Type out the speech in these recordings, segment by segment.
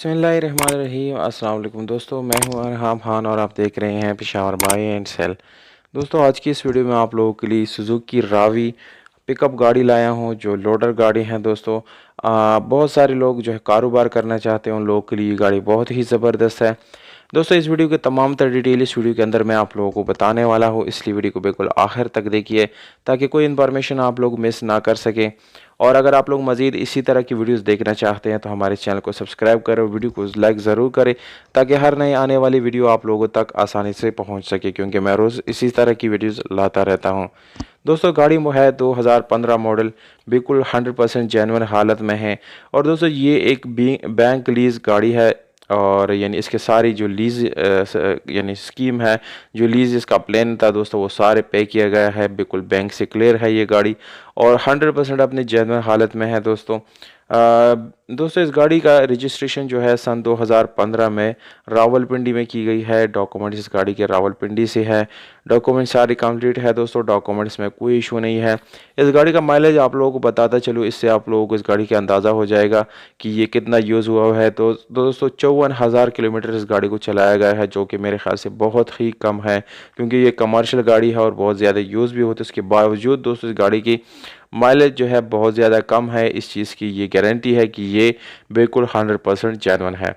बिस्मिल्लाहिर्रहमानिर्रहीम। अस्सलाम वालेकुम दोस्तों, मैं हूं अरहम खान और आप देख रहे हैं पेशावर बाय एंड सेल। दोस्तों, आज की इस वीडियो में आप लोगों के लिए सुजुकी रावी पिकअप गाड़ी लाया हूं जो लोडर गाड़ी है। दोस्तों, बहुत सारे लोग जो है कारोबार करना चाहते हैं, उन लोगों के लिए ये गाड़ी बहुत ही ज़बरदस्त है। दोस्तों, इस वीडियो के तमाम तर डिटेल इस वीडियो के अंदर मैं आप लोगों को बताने वाला हूँ, इसलिए वीडियो को बिल्कुल आखिर तक देखिए ताकि कोई इन्फॉर्मेशन आप लोग मिस ना कर सकें। और अगर आप लोग मज़ीद इसी तरह की वीडियोस देखना चाहते हैं तो हमारे चैनल को सब्सक्राइब करें, वीडियो को लाइक ज़रूर करें ताकि हर नई आने वाली वीडियो आप लोगों तक आसानी से पहुंच सके, क्योंकि मैं रोज़ इसी तरह की वीडियोस लाता रहता हूं। दोस्तों, गाड़ी वो है 2015 मॉडल, बिल्कुल 100% जेन्युइन हालत में है। और दोस्तों, ये एक बैंक लीज गाड़ी है और यानी इसके सारी जो लीज यानी स्कीम है, जो लीज इसका प्लान था दोस्तों, वो सारे पे किया गया है। बिल्कुल बैंक से क्लियर है ये गाड़ी और 100% अपनी जेन्युइन हालत में है। दोस्तों, इस गाड़ी का रजिस्ट्रेशन जो है सन 2015 में रावलपिंडी में की गई है। डॉक्यूमेंट्स इस गाड़ी के रावलपिंडी से है। डॉक्यूमेंट सारी कंप्लीट है दोस्तों, डॉक्यूमेंट्स में कोई इशू नहीं है। इस गाड़ी का माइलेज आप लोगों को बताता चलो, इससे आप लोगों को इस गाड़ी का अंदाज़ा हो जाएगा कि ये कितना यूज़ हुआ है। तो दोस्तों, 54,000 किलोमीटर इस गाड़ी को चलाया गया है, जो कि मेरे ख्याल से बहुत ही कम है, क्योंकि ये कमर्शियल गाड़ी है और बहुत ज़्यादा यूज़ भी होती है। उसके बावजूद दोस्तों, इस गाड़ी की माइलेज जो है बहुत ज़्यादा कम है। इस चीज़ की ये गारंटी है कि ये बिल्कुल 100% जेन्युइन है।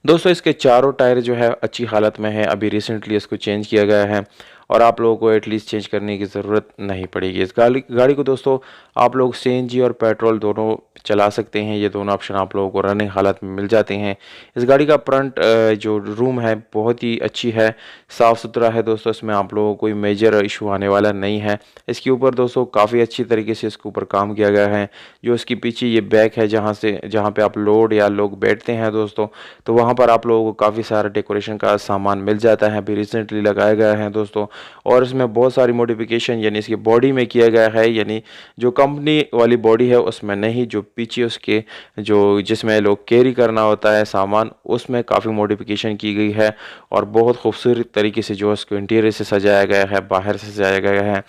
दोस्तों, इसके चारों टायर जो है अच्छी हालत में है, अभी रिसेंटली इसको चेंज किया गया है और आप लोगों को एटलीस्ट चेंज करने की ज़रूरत नहीं पड़ेगी। इस गाड़ी को दोस्तों आप लोग सीएनजी और पेट्रोल दोनों चला सकते हैं, ये दोनों ऑप्शन आप लोगों को रनिंग हालत में मिल जाते हैं। इस गाड़ी का फ्रंट जो रूम है बहुत ही अच्छी है, साफ़ सुथरा है दोस्तों, इसमें आप लोगों को कोई मेजर इशू आने वाला नहीं है। इसके ऊपर दोस्तों काफ़ी अच्छी तरीके से इसके ऊपर काम किया गया है। जो इसके पीछे ये बैक है, जहाँ पे आप लोड या लोग बैठते हैं दोस्तों, तो वहाँ पर आप लोगों को काफ़ी सारा डेकोरेशन का सामान मिल जाता है, अभी रिसेंटली लगाया गया है दोस्तों। और इसमें बहुत सारी मॉडिफिकेशन यानी इसकी बॉडी में किया गया है, यानी जो कंपनी वाली बॉडी है उसमें नहीं, जो पीछे उसके जो जिसमें लोग कैरी करना होता है सामान, उसमें काफ़ी मॉडिफिकेशन की गई है और बहुत खूबसूरत तरीके से जो इसको इंटीरियर से सजाया गया है, बाहर से सजाया गया है।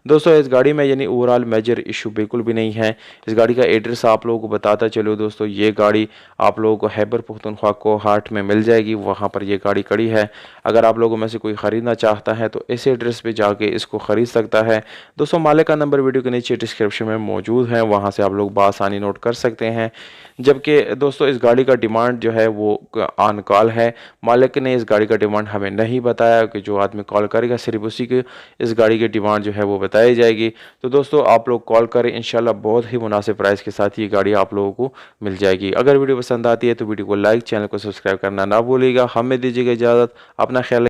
दोस्तों, इस गाड़ी में यानी ओवरऑल मेजर इशू बिल्कुल भी नहीं है। इस गाड़ी का एड्रेस आप लोगों को बताता चलो दोस्तों, ये गाड़ी आप लोगों को खैबर पख्तूनख्वा को हाट में मिल जाएगी, वहाँ पर ये गाड़ी खड़ी है। अगर आप लोगों में से कोई ख़रीदना चाहता है तो इस एड्रेस पे जाके इसको ख़रीद सकता है। दोस्तों, मालिक का नंबर वीडियो के नीचे डिस्क्रिप्शन में मौजूद है, वहाँ से आप लोग बआसानी नोट कर सकते हैं। जबकि दोस्तों, इस गाड़ी का डिमांड जो है वो ऑन कॉल है। मालिक ने इस गाड़ी का डिमांड हमें नहीं बताया कि जो आदमी कॉल करेगा सिर्फ उसी के इस गाड़ी की डिमांड जो है वो बताई जाएगी। तो दोस्तों, आप लोग कॉल करें, इंशाल्लाह बहुत ही मुनासिब प्राइस के साथ ये गाड़ी आप लोगों को मिल जाएगी। अगर वीडियो पसंद आती है तो वीडियो को लाइक, चैनल को सब्सक्राइब करना ना भूलिएगा। हमें दीजिएगा इजाज़त, अपना ख्याल